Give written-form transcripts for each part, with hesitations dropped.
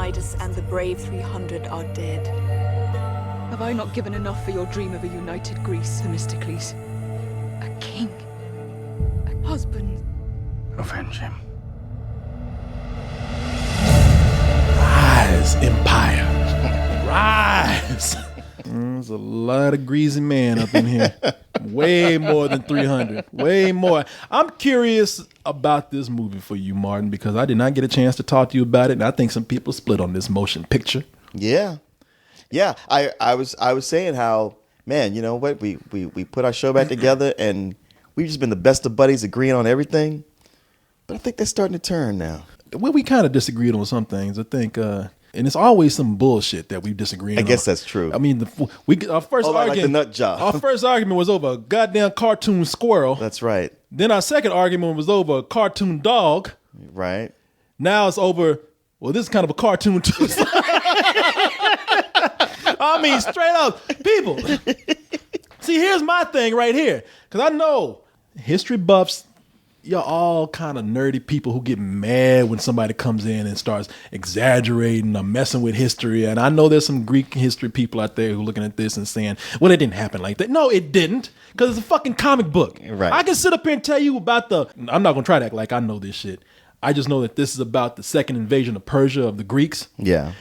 Midas and the brave 300 are dead. Have I not given enough for your dream of a united Greece, Themistocles? A king. A husband. Avenge him. Rise, Empire. Rise. There's a lot of greasy man up in here. Way more than 300. Way more. I'm curious about this movie for you, Martin, because I did not get a chance to talk to you about it, and I think some people split on this motion picture. Yeah. I was saying how, man, you know what? We put our show back together, and we've just been the best of buddies, agreeing on everything. But I think that's starting to turn now. Well, we kind of disagreed on some things. I think, and it's always some bullshit that we disagree on. I guess that's true. I mean, our first argument, like the nut job. Our first argument was over a goddamn cartoon squirrel. That's right. Then our second argument was over a cartoon dog. Right. Now it's over. Well, this is kind of a cartoon too. I mean, straight up, people. See, here's my thing right here, because I know history buffs. You're all kind of nerdy people who get mad when somebody comes in and starts exaggerating or messing with history. And I know there's some Greek history people out there who are looking at this and saying, well, it didn't happen like that. No, it didn't, because it's a fucking comic book. Right. I can sit up here and tell you about I'm not going to try to act like I know this shit. I just know that this is about the second invasion of Persia of the Greeks. Yeah.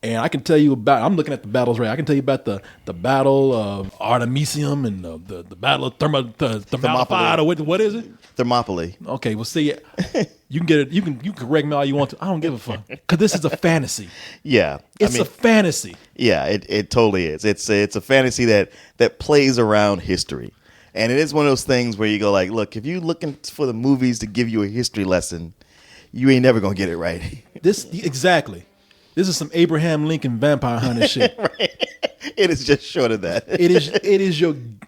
And I can tell you I'm looking at the battles right. I can tell you about the battle of Artemisium and the battle of Thermopylae, or what is it? Thermopylae. Okay, well, see, you can get it. You can correct me all you want to. I don't give a fuck, because this is a fantasy. Yeah, it's a fantasy. Yeah, it totally is. It's a fantasy that plays around history, and it is one of those things where you go like, look, if you're looking for the movies to give you a history lesson, you ain't never gonna get it right. Exactly. This is some Abraham Lincoln vampire hunter shit. Right. It is just short of that. It is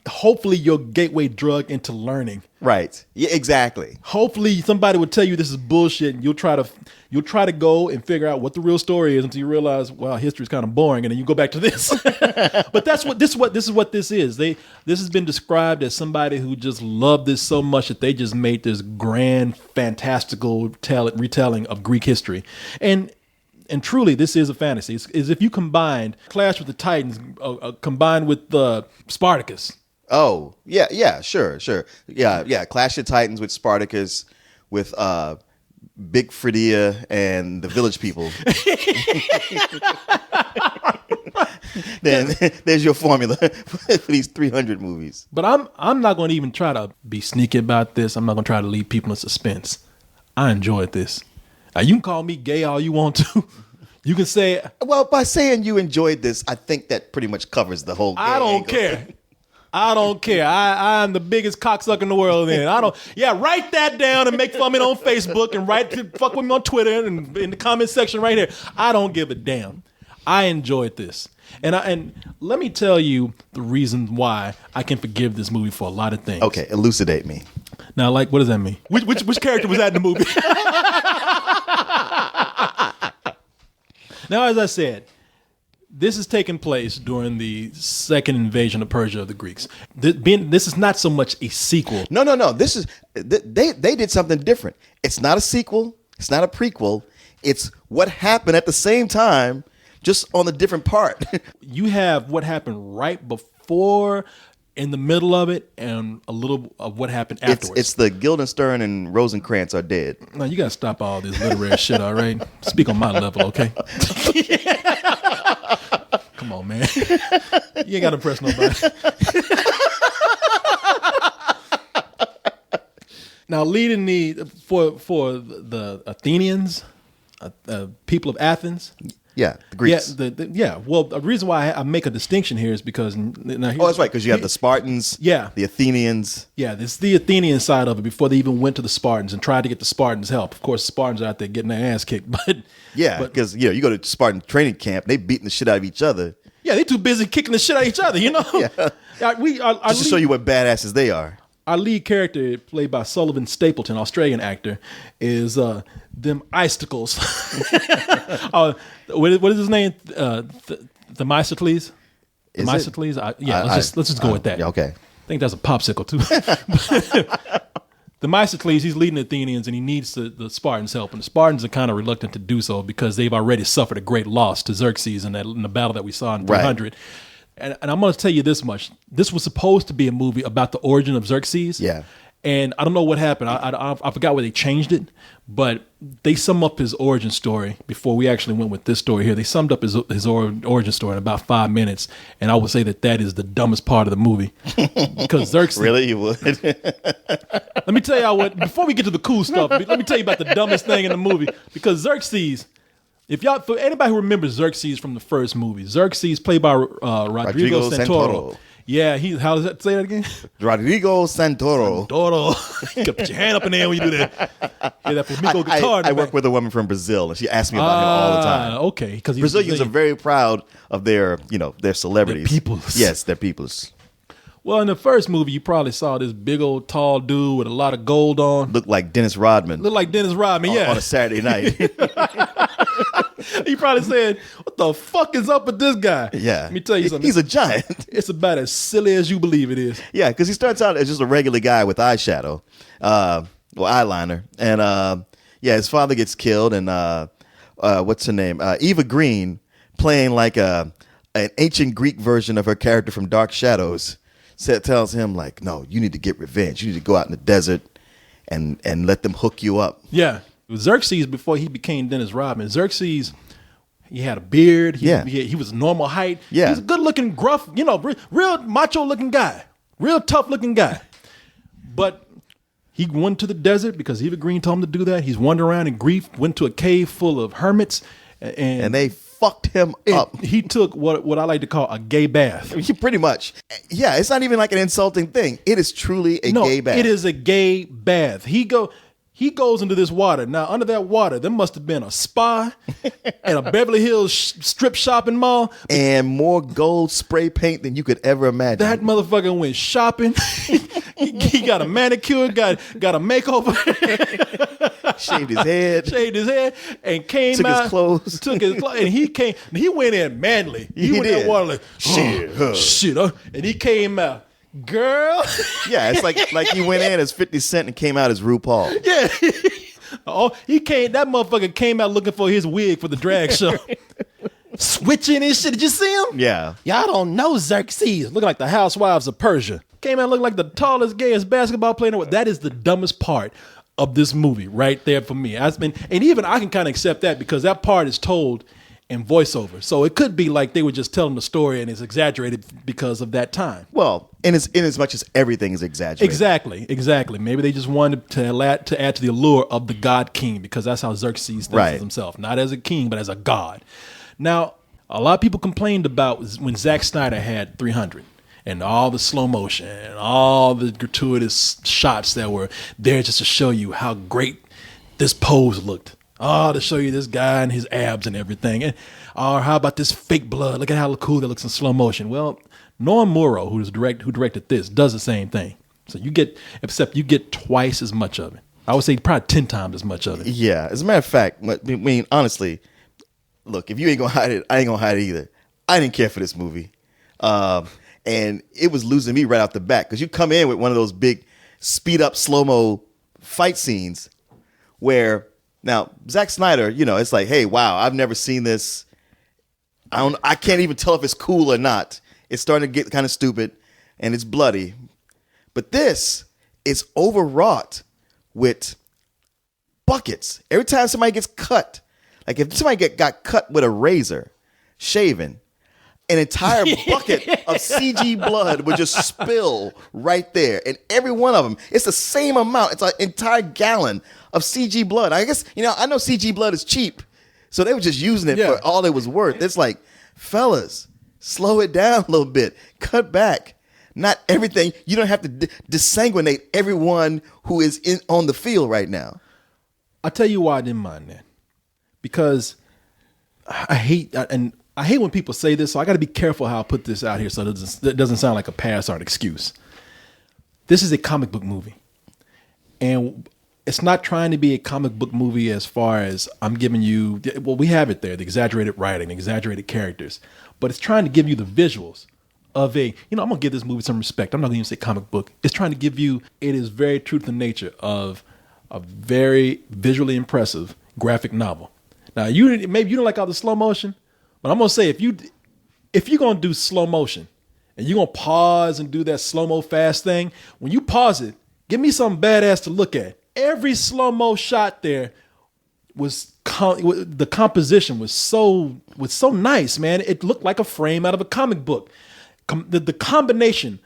hopefully your gateway drug into learning. Right. Yeah, exactly. Hopefully somebody would tell you this is bullshit, and you'll try to go and figure out what the real story is until you realize, wow, history is kind of boring, and then you go back to this. But this is what this is. This has been described as somebody who just loved this so much that they just made this grand, fantastical retelling of Greek history. And truly, this is a fantasy. It's if you combined Clash with the Titans, combined with Spartacus. Oh, yeah, sure. Yeah. Clash of Titans with Spartacus, with Big Fredia and the Village People. Then there's your formula for these 300 movies. But I'm not going to even try to be sneaky about this. I'm not going to try to leave people in suspense. I enjoyed this. Now, you can call me gay all you want to. You can say... Well, by saying you enjoyed this, I think that pretty much covers the whole gay I don't angle. care. I don't care. I'm the biggest cocksucker in the world then. Write that down and make fun of me on Facebook and fuck with me on Twitter and in the comment section right here. I don't give a damn. I enjoyed this. And let me tell you the reason why I can forgive this movie for a lot of things. Okay, elucidate me. Now, like, what does that mean? Which character was that in the movie? Now, as I said, this is taking place during the second invasion of Persia of the Greeks. This is not so much a sequel. No. This is they did something different. It's not a sequel. It's not a prequel. It's what happened at the same time, just on a different part. You have what happened right before, in the middle of it, and a little of what happened afterwards. It's the Guildenstern and Rosencrantz are dead. Now, you got to stop all this literary shit, all right? Speak on my level, okay? Come on, man. You ain't got to impress nobody. Now, leading for the Athenians, people of Athens. Yeah, the Greeks. Yeah, well, the reason why I make a distinction here is because... that's right, because you have the Spartans, the Athenians. Yeah, it's the Athenian side of it before they even went to the Spartans and tried to get the Spartans help. Of course, the Spartans are out there getting their ass kicked, but... Yeah, because you go to Spartan training camp, they beating the shit out of each other. Yeah, they too busy kicking the shit out of each other, you know? Yeah. Just to show you what badasses they are. Our lead character, played by Sullivan Stapleton, Australian actor, is them icicles. What is his name? Themistocles? Themistocles? Let's just go with that. Yeah, okay. I think that's a popsicle too. Themistocles, he's leading the Athenians, and he needs the Spartans' help. And the Spartans are kind of reluctant to do so because they've already suffered a great loss to Xerxes in the battle that we saw in 300. Right. And I'm going to tell you this much. This was supposed to be a movie about the origin of Xerxes. Yeah. And I don't know what happened. I forgot where they changed it, but they sum up his origin story before we actually went with this story here. They summed up his origin story in about 5 minutes, and I would say that is the dumbest part of the movie because Xerxes. Really, you would? Let me tell you what. Before we get to the cool stuff, let me tell you about the dumbest thing in the movie because Xerxes. For anybody who remembers Xerxes from the first movie, Xerxes played by Rodrigo Santoro. Yeah, how does that say that again? Rodrigo Santoro. You can put your hand up in there when you do that. Yeah, that flamenco guitar. I work with a woman from Brazil, and she asks me about him all the time. Okay, because Brazilians are very proud of their celebrities. Their peoples. Yes, their peoples. Well, in the first movie, you probably saw this big old tall dude with a lot of gold on. Looked like Dennis Rodman. Yeah. On a Saturday night. He probably said, "What the fuck is up with this guy?" Yeah. Let me tell you something. He's a giant. It's about as silly as you believe it is. Yeah, because he starts out as just a regular guy with eyeshadow, eyeliner. And his father gets killed. And what's her name? Eva Green, playing like an ancient Greek version of her character from Dark Shadows, tells him, like, no, you need to get revenge. You need to go out in the desert and let them hook you up. Yeah. Xerxes, before he became Dennis Rodman, Xerxes, he had a beard. He was normal height. Yeah. He's a good looking, gruff, real macho looking guy. Real tough looking guy. But he went to the desert because Eva Green told him to do that. He's wandered around in grief, went to a cave full of hermits. And they fucked him up. He took what I like to call a gay bath. Pretty much. Yeah, it's not even like an insulting thing. It is truly a gay bath. It is a gay bath. He goes into this water. Now, under that water, there must have been a spa and a Beverly Hills strip shopping mall. And more gold spray paint than you could ever imagine. That motherfucker went shopping. he got a manicure, got a makeover. Shaved his head. And came took out. Took his clothes. And he went in manly. He went in that water like, shit. And he came out. Girl. Yeah, it's like he went in as 50 Cent and came out as RuPaul. Yeah. That motherfucker came out looking for his wig for the drag show. Switching and shit. Did you see him? Yeah. Y'all don't know Xerxes. Looking like the housewives of Persia. Came out looking like the tallest, gayest basketball player in the world. That is the dumbest part of this movie right there for me. And even I can kind of accept that because that part is told in voiceover. So it could be like they were just telling the story and it's exaggerated because of that time. Well, in as much as everything is exaggerated. Exactly. Maybe they just wanted to add to the allure of the god king because that's how Xerxes thinks of himself. Not as a king, but as a god. Now, a lot of people complained about when Zack Snyder had 300 and all the slow motion and all the gratuitous shots that were there just to show you how great this pose looked. To show you this guy and his abs and everything. And how about this fake blood? Look at how cool that looks in slow motion. Well, Norm Morrow, who directed this, does the same thing. So you get twice as much of it. I would say probably 10 times as much of it. Yeah. As a matter of fact, I mean, honestly, look, if you ain't gonna hide it, I ain't gonna hide it either. I didn't care for this movie. And it was losing me right off the bat because you come in with one of those big speed up slow-mo fight scenes where now Zack Snyder, it's like, hey, wow, I've never seen this. I can't even tell if it's cool or not. It's starting to get kind of stupid and it's bloody. But this is overwrought with buckets. Every time somebody gets cut, like if somebody got cut with a razor, shaven, an entire bucket of CG blood would just spill right there. And every one of them, it's the same amount. It's an entire gallon of CG blood. I guess, I know CG blood is cheap. So they were just using it for all it was worth. It's like, fellas, slow it down a little bit. Cut back. Not everything. You don't have to desanguinate everyone who is on the field right now. I'll tell you why I didn't mind that. Because I hate when people say this, so I got to be careful how I put this out here so it doesn't sound like a pass or an excuse. This is a comic book movie. And it's not trying to be a comic book movie as far as I'm giving you, we have it there, the exaggerated writing, exaggerated characters. But it's trying to give you the visuals of a, I'm going to give this movie some respect. I'm not going to even say comic book. It's trying to give you, it is very true to the nature of a very visually impressive graphic novel. Now, maybe you don't like all the slow motion, but I'm going to say if you're going to do slow motion and you're going to pause and do that slow-mo fast thing, when you pause it, give me something badass to look at. Every slow-mo shot there the composition was so nice, man. It looked like a frame out of a comic book. The combination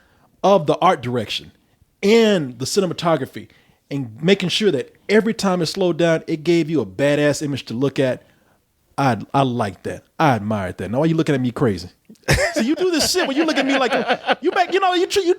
of the art direction and the cinematography and making sure that every time it slowed down, it gave you a badass image to look at. I like that. I admired that. Now why are you looking at me crazy? So you do this shit when you look at me like you two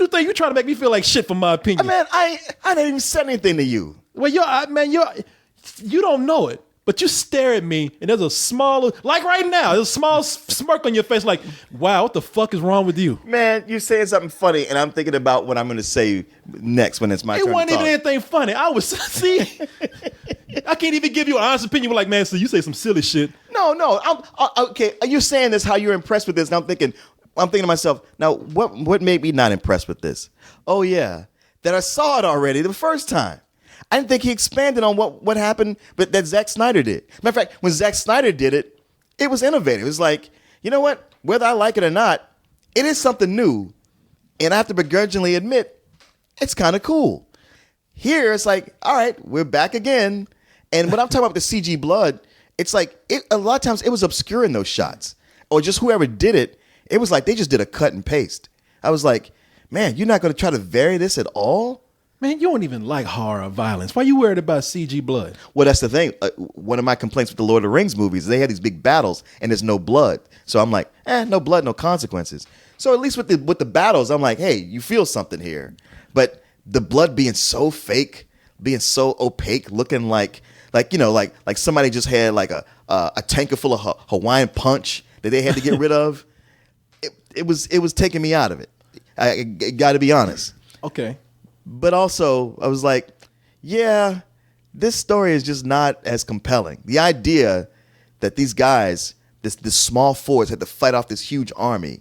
things. You trying to make me feel like shit for my opinion. Man, I didn't even say anything to you. Well, you don't know it, but you stare at me and there's a small, like right now, there's a small smirk on your face like, wow, what the fuck is wrong with you? Man, you're saying something funny and I'm thinking about what I'm going to say next when it's my turn to talk. It wasn't even anything funny. I can't even give you an honest opinion. We're like, man, so you say some silly shit. No. Okay, you're saying this, how you're impressed with this, and I'm thinking to myself, now, what made me not impressed with this? Oh, yeah, that I saw it already the first time. I didn't think he expanded on what happened, but that Zack Snyder did. Matter of fact, when Zack Snyder did it, it was innovative. It was like, you know what? Whether I like it or not, it is something new. And I have to begrudgingly admit, it's kind of cool. Here, it's like, all right, we're back again. And when I'm talking about the CG blood, it's like, a lot of times it was obscuring those shots. Or just whoever did it, it was like they just did a cut and paste. I was like, man, you're not going to try to vary this at all? Man, you don't even like horror or violence. Why are you worried about CG blood? Well, that's the thing. One of my complaints with the Lord of the Rings movies, they had these big battles and there's no blood. So I'm like, no blood, no consequences. So at least with the battles, I'm like, hey, you feel something here. But the blood being so fake, being so opaque, looking like somebody just had like a tanker full of Hawaiian punch that they had to get rid of. It was taking me out of it. I got to be honest. Okay. But also, I was like, yeah, this story is just not as compelling. The idea that these guys, this small force, had to fight off this huge army,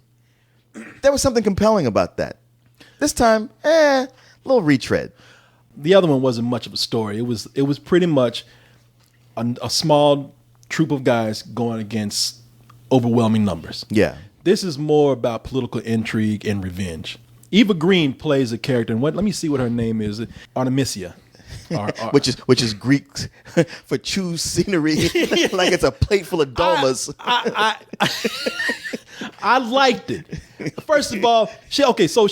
there was something compelling about that. This time, a little retread. The other one wasn't much of a story. It was pretty much a small troop of guys going against overwhelming numbers. Yeah. This is more about political intrigue and revenge. Eva Green plays a character, and let me see what her name is, Artemisia. Which is Greek for choose scenery, like it's a plate full of dolmas. I liked it. First of all, she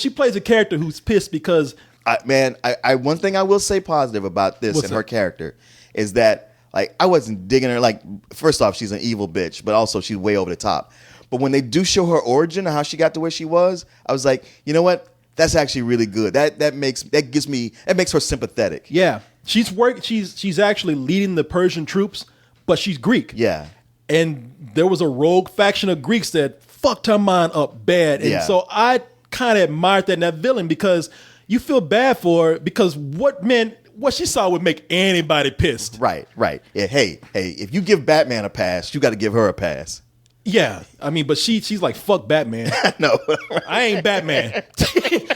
plays a character who's pissed because one thing I will say positive about this and her character is that I wasn't digging her. Like, first off, she's an evil bitch, but also she's way over the top. But when they do show her origin and how she got to where she was, I was like, you know what? That's actually really good. That makes her sympathetic. Yeah. She's actually leading the Persian troops, but she's Greek. Yeah. And there was a rogue faction of Greeks that fucked her mind up bad. And so I kind of admired that villain because you feel bad for her because what she saw would make anybody pissed. Right. Yeah, hey, if you give Batman a pass, you got to give her a pass. Yeah, I mean, but she's like, fuck Batman. No. I ain't Batman.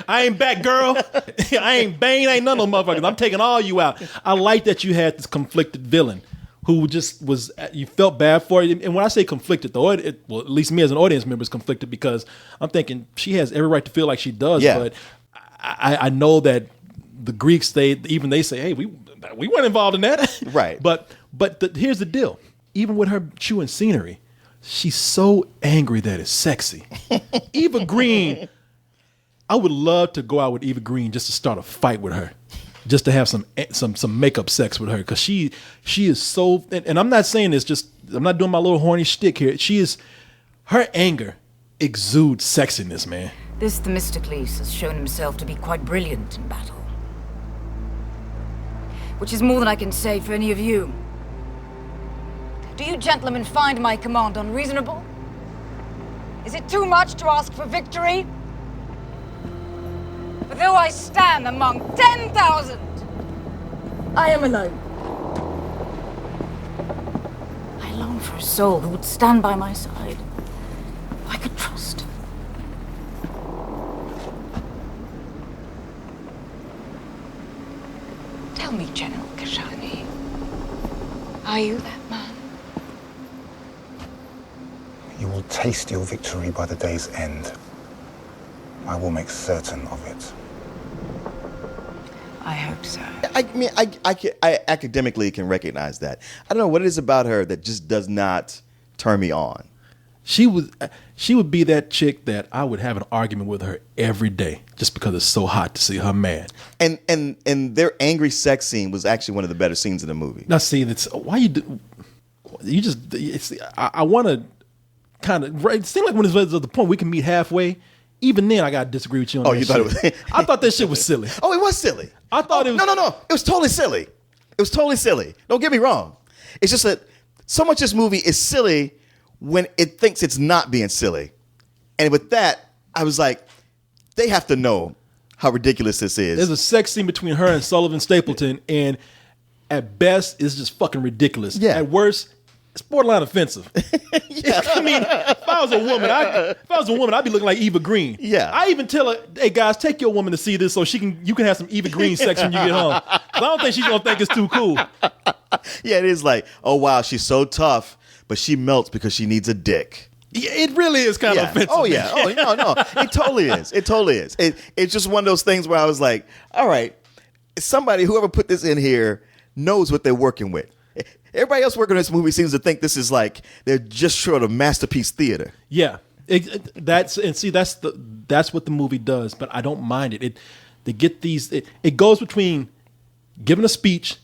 I ain't Batgirl. I ain't Bane. I ain't none of them motherfuckers. I'm taking all you out. I like that you had this conflicted villain who just was, you felt bad for it. And when I say conflicted, at least me as an audience member is conflicted because I'm thinking she has every right to feel like she does. Yeah. But I know that the Greeks, they say, hey, we weren't involved in that. Right. But here's the deal. Even with her chewing scenery, she's so angry that it's sexy. Eva Green, I would love to go out with Eva Green just to start a fight with her, just to have some makeup sex with her, because she is so. And I'm not saying this. I'm not doing my little horny shtick here. Her anger exudes sexiness, man. This Themistocles has shown himself to be quite brilliant in battle, which is more than I can say for any of you. Do you gentlemen find my command unreasonable? Is it too much to ask for victory? For though I stand among 10,000, I am alone. I long for a soul who would stand by my side, who I could trust. you that man? You will taste your victory by the day's end. I will make certain of it. I hope so. I mean, I academically can recognize that. I don't know what it is about her that just does not turn me on. She would be that chick that I would have an argument with her every day just because it's so hot to see her mad. And their angry sex scene was actually one of the better scenes in the movie. Now, see, that's why I want to kind of, right? It seemed like when it was the point we can meet halfway. Even then, I got to disagree with you on that. You thought it was? I thought that shit was silly. Oh, it was silly. I thought it was. No. It was totally silly. It was totally silly. Don't get me wrong. It's just that so much of this movie is silly when it thinks it's not being silly. And with that, I was like, they have to know how ridiculous this is. There's a sex scene between her and Sullivan Stapleton, and at best, it's just fucking ridiculous. Yeah. At worst, it's borderline offensive. I mean, if I was a woman, I'd be looking like Eva Green. Yeah. I even tell her, hey guys, take your woman to see this so you can have some Eva Green sex when you get home. 'Cause I don't think she's gonna think it's too cool. Yeah, it is like, oh wow, she's so tough, but she melts because she needs a dick. Yeah, it really is kind of offensive. Oh yeah. Oh no. It totally is. It totally is. It's just one of those things where I was like, all right, somebody, whoever put this in here knows what they're working with. Everybody else working on this movie seems to think this is like they're just short of masterpiece theater. Yeah, that's what the movie does. But I don't mind it. They get these. It goes between giving a speech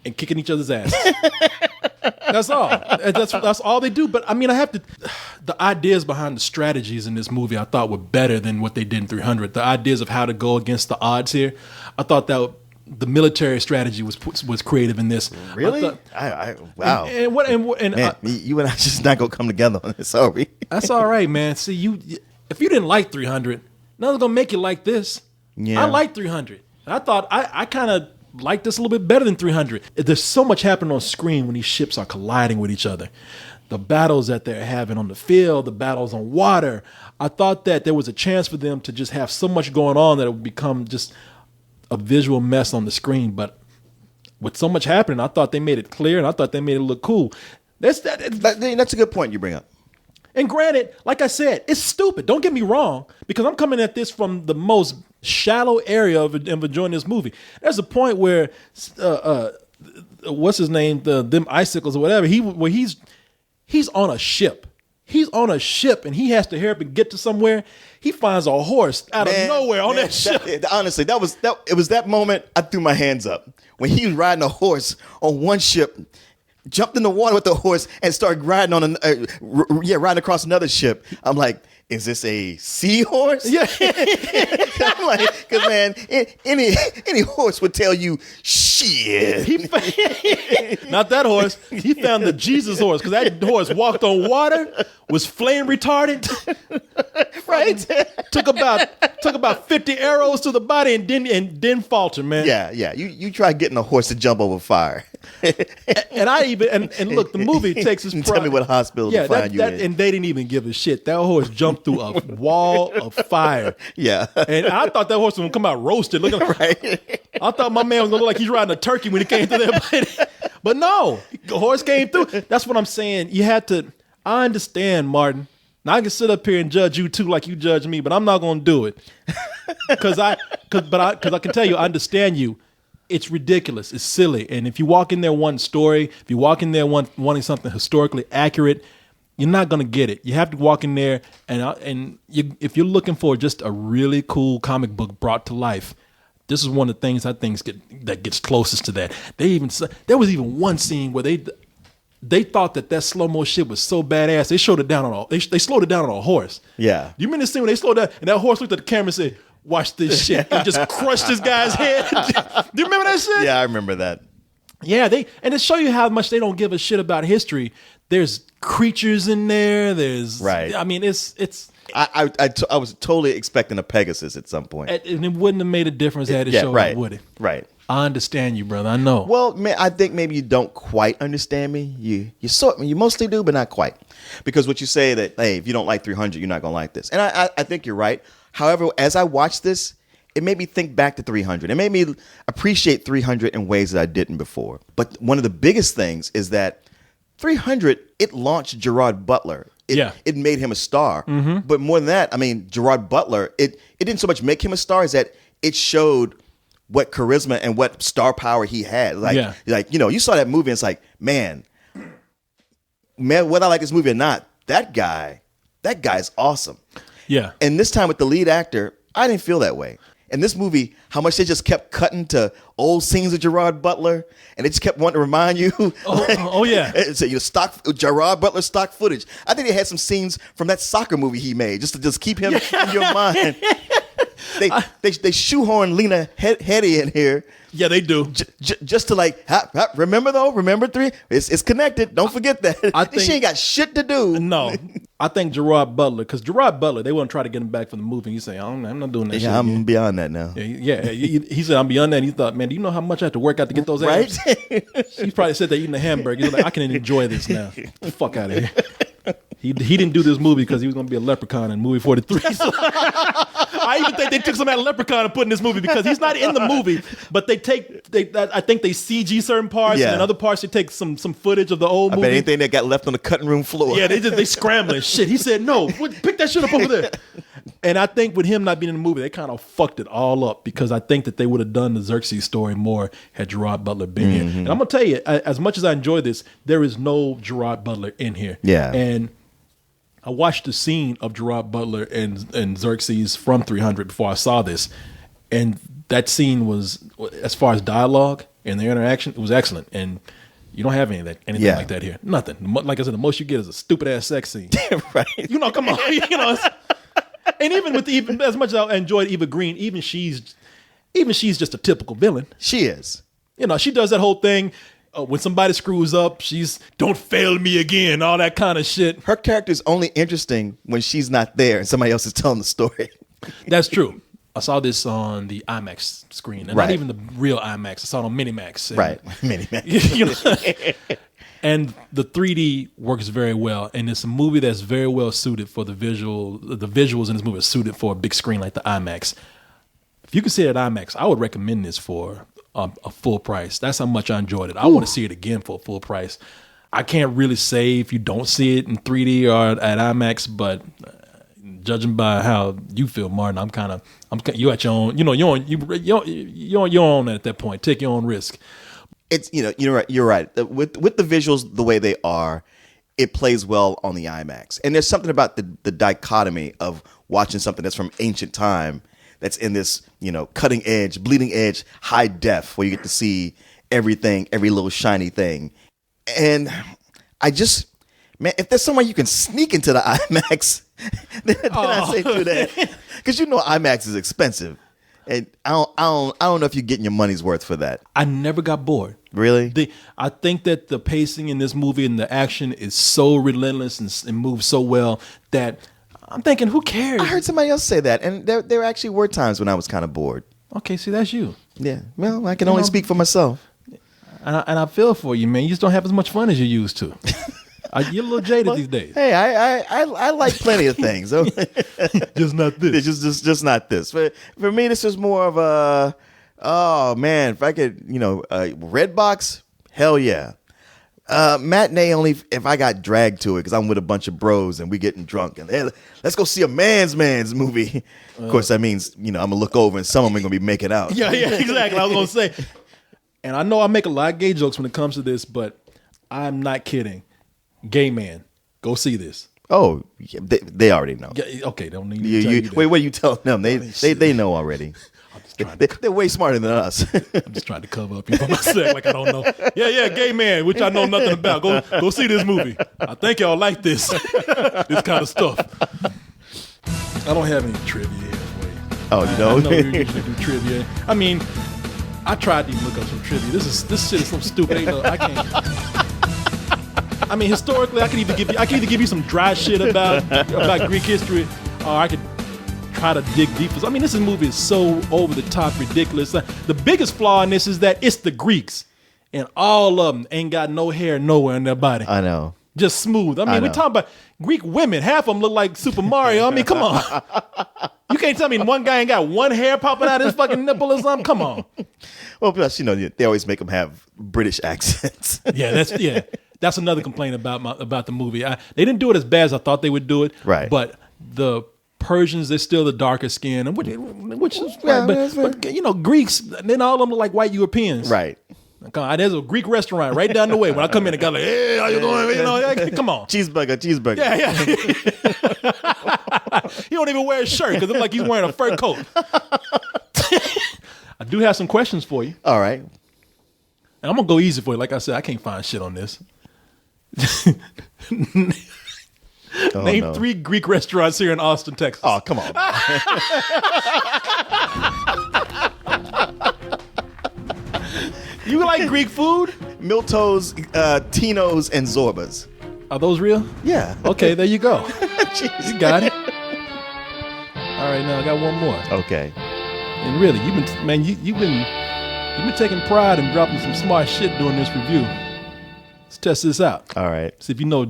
and kicking each other's ass. That's all. That's all they do. But I mean, the ideas behind the strategies in this movie I thought were better than what they did in 300. The ideas of how to go against the odds here, I thought that the military strategy was creative in this. Really? Wow. And man, you and I just not gonna come together on this, are we? That's all right, man. See, if you didn't like 300, nothing's gonna make you like this. Yeah. I like 300. And I thought I kind of like this a little bit better than 300. There's so much happening on screen when these ships are colliding with each other. The battles that they're having on the field, the battles on water. I thought that there was a chance for them to just have so much going on that it would become just a visual mess on the screen. But with so much happening, I thought they made it clear and I thought they made it look cool. That's a good point you bring up. And granted, like I said, it's stupid. Don't get me wrong, because I'm coming at this from the most shallow area of enjoying this movie. There's a point where, what's his name, them icicles or whatever, he's on a ship. He's on a ship and he has to hurry up and get to somewhere. He finds a horse out of nowhere on that ship. Honestly, it was that moment I threw my hands up when he was riding a horse on one ship, jumped in the water with the horse and started riding on riding across another ship. I'm like, is this a seahorse? Yeah. I'm like, because man, any horse would tell you, shit. Not that horse. He found the Jesus horse, because that horse walked on water, was flame retarded, right? took about 50 arrows to the body and didn't falter, man. Yeah. You try getting a horse to jump over fire. and look, the movie takes its pride. Tell me what hospital to find you in. And they didn't even give a shit. That horse jumped through a wall of fire. Yeah. And I thought that horse was gonna come out roasted. Looking right. I thought my man was gonna look like he's riding a turkey when he came through there. But no, the horse came through. That's what I'm saying. You had to. I understand, Martin. Now I can sit up here and judge you too, like you judge me, but I'm not gonna do it. Because I can tell you, I understand you. It's ridiculous. It's silly. And if you walk in there wanting story, if you walk in there wanting something historically accurate, you're not going to get it. You have to walk in there if you're looking for just a really cool comic book brought to life, this is one of the things I think that gets closest to that. There was even one scene where they thought that slow-mo shit was so badass. They slowed it down on a horse. Yeah. You remember the scene when they slowed down and that horse looked at the camera and said, "Watch this shit," and just crushed this guy's head. Do you remember that shit? Yeah, I remember that. Yeah, and to show you how much they don't give a shit about history, there's creatures in there. There's right. I mean, it's. I was totally expecting a Pegasus at some point, and it wouldn't have made a difference had it showed up, would it? Right. I understand you, brother. I know. Well, man, I think maybe you don't quite understand me. You mostly do, but not quite. Because what you say that, hey, if you don't like 300, you're not gonna like this, and I think you're right. However, as I watched this, it made me think back to 300. It made me appreciate 300 in ways that I didn't before. But one of the biggest things is that 300, it launched Gerard Butler. It made him a star. But more than that, I mean, Gerard Butler, it didn't so much make him a star as that it showed what charisma and what star power he had. Like, you saw that movie and it's like, man, whether I like this movie or not, that guy's awesome. Yeah. And this time with the lead actor, I didn't feel that way. In this movie, how much they just kept cutting to old scenes of Gerard Butler, and they just kept wanting to remind you. So stock Gerard Butler stock footage. I think they had some scenes from that soccer movie he made just to keep him in your mind. They shoehorn Lena Headey in here. Yeah, they do. Just to remember 3? It's connected. Don't forget that. She ain't got shit to do. No. I think Gerard Butler, because Gerard Butler, they want to try to get him back from the movie. He said, I'm not doing that shit. Yeah, I'm beyond that now. He said, I'm beyond that. And he thought, man, do you know how much I have to work out to get those abs? Right? He probably said that eating a hamburger. He's like, I can enjoy this now. Get the fuck out of here. He didn't do this movie because he was going to be a leprechaun in movie 43. So I even think they took some of that leprechaun and put in this movie because he's not in the movie, but I think they CG certain parts, and in other parts they take some footage of the old movie. I bet anything that got left on the cutting room floor. Yeah, they scrambling shit. He said, no, pick that shit up over there. And I think with him not being in the movie, they kind of fucked it all up because I think that they would have done the Xerxes story more had Gerard Butler been here. And I'm going to tell you, as much as I enjoy this, there is no Gerard Butler in here. Yeah. And I watched the scene of Gerard Butler and Xerxes from 300 before I saw this. And that scene was, as far as dialogue and their interaction, it was excellent. And you don't have anything like that here. Nothing. Like I said, the most you get is a stupid ass sex scene. Right. Come on. And even as much as I enjoyed Eva Green, even she's just a typical villain. She is. She does that whole thing. When somebody screws up, she's don't fail me again, all that kind of shit. Her character is only interesting when she's not there and somebody else is telling the story. That's true. I saw this on the IMAX screen, and not even the real IMAX. I saw it on Minimax. Right, Minimax. And the 3D works very well, and it's a movie that's very well suited for the visual. The visuals in this movie are suited for a big screen like the IMAX. If you can see it at IMAX, I would recommend this for a full price. That's how much I enjoyed it. I want to see it again for a full price. I can't really say if you don't see it in 3D or at IMAX, but judging by how you feel, Martin, you at your own. You're on your own at that point. Take your own risk. It's you're right. With the visuals the way they are, it plays well on the IMAX. And there's something about the dichotomy of watching something that's from ancient time that's in this, cutting edge, bleeding edge, high def, where you get to see everything, every little shiny thing. And man, if there's somewhere you can sneak into the IMAX, then I say do that. Because IMAX is expensive. And I don't know if you're getting your money's worth for that. I never got bored. Really? I think that the pacing in this movie and the action is so relentless and moves so well that I'm thinking, who cares? I heard somebody else say that, and there actually were times when I was kind of bored. Okay, see, that's you. Yeah, well, I can only speak for myself. And I feel for you, man. You just don't have as much fun as you used to. You're a little jaded these days. Hey, I like plenty of things. Just not this. Just not this. For me, this is more of a, oh man, if I could, Redbox, hell yeah. Matinee only if I got dragged to it because I'm with a bunch of bros and we getting drunk and hey, let's go see a man's movie. Of course, that means I'm gonna look over and some of them are gonna be making out. Yeah, exactly. I was gonna say, and I know I make a lot of gay jokes when it comes to this, but I'm not kidding. Gay man, go see this. Oh, yeah, they already know. Yeah, okay, don't need to tell you that. Wait, what are you telling them? They know already. They're way smarter than us. I'm just trying to cover up for myself like I don't know. Yeah, gay man, which I know nothing about. Go see this movie. I think y'all like this kind of stuff. I don't have any trivia for you. Oh, you don't? I know you usually do trivia. I mean, I tried to even look up some trivia. This shit is so stupid. I can't. I mean, historically, I could either give you some dry shit about Greek history, or I could try to dig deeper. I mean, this movie is so over the top, ridiculous. The biggest flaw in this is that it's the Greeks, and all of them ain't got no hair nowhere in their body. I know. Just smooth. I mean, we're talking about Greek women. Half of them look like Super Mario. I mean, come on. You can't tell me one guy ain't got one hair popping out his fucking nipple or something. Come on. Well, plus, they always make them have British accents. Yeah. That's another complaint about the movie. They didn't do it as bad as I thought they would do it. Right. But the Persians, they're still the darker skin, and which is Yeah, right. that's But Greeks, then all of them look like white Europeans. Right. Come on, there's a Greek restaurant right down the way. When I come in, the guy like, hey, how you doing? Come on. Cheeseburger. Yeah. He don't even wear a shirt because it looks like he's wearing a fur coat. I do have some questions for you. All right. And I'm going to go easy for you. Like I said, I can't find shit on this. Name 3 Greek restaurants here in Austin, Texas. Oh, come on. You like Greek food? Milto's, Tino's, and Zorba's. Are those real? Yeah. Okay, there you go. Jeez. You got it. All right, now I got one more. Okay. And really, you've been taking pride in dropping some smart shit during this review. Let's test this out. All right. See if you know.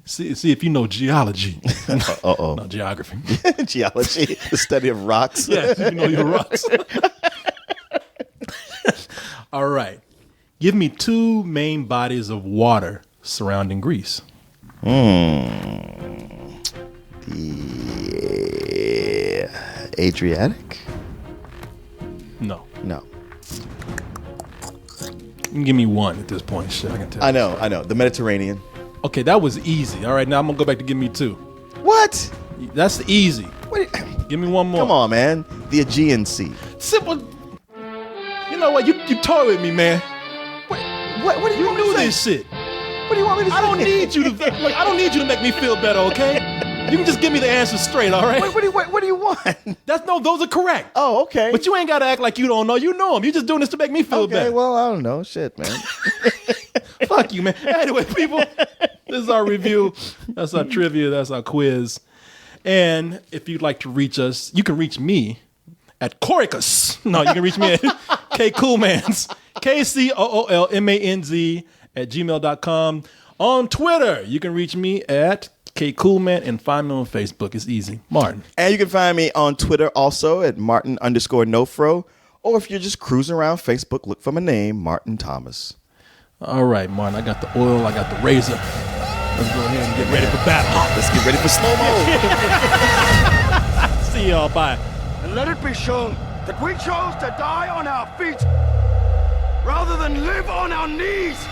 See if you know geology. Uh-oh. Not geography. Geology, the study of rocks. Yeah, see if you know your rocks. All right. Give me 2 main bodies of water surrounding Greece. The Adriatic? No. No. You can give me 1 at this point. Shit, I can tell. I know. The Mediterranean. Okay, that was easy. All right, now I'm going to go back to give me 2. What? That's easy. What? Give me 1 more. Come on, man. The Aegean Sea. Simple. You know what? You toy with me, man. What do you want me knew to say? this shit. What do you want me to say? I don't need you to. Look, I don't need you to make me feel better, okay? You can just give me the answers straight, all right? What do you want? Those are correct. Oh, okay. But you ain't got to act like you don't know. You know them. You're just doing this to make me feel Okay, better. well, I don't know. Shit, man. Fuck you, man. Anyway, people, this is our review. That's our trivia. That's our quiz. And if you'd like to reach us, you can reach me at Koreykus. No, you can reach me at KCoolmans, KCOOLMANZ @gmail.com. On Twitter, you can reach me at KCoolman and find me on Facebook. It's easy. Martin. And you can find me on Twitter also at Martin_Nofro. Or if you're just cruising around Facebook, look for my name, Martin Thomas. All right, Martin. I got the oil. I got the razor. Let's go ahead and get ready for battle. Let's get ready for slow-mo. See y'all. Bye. And let it be shown that we chose to die on our feet rather than live on our knees.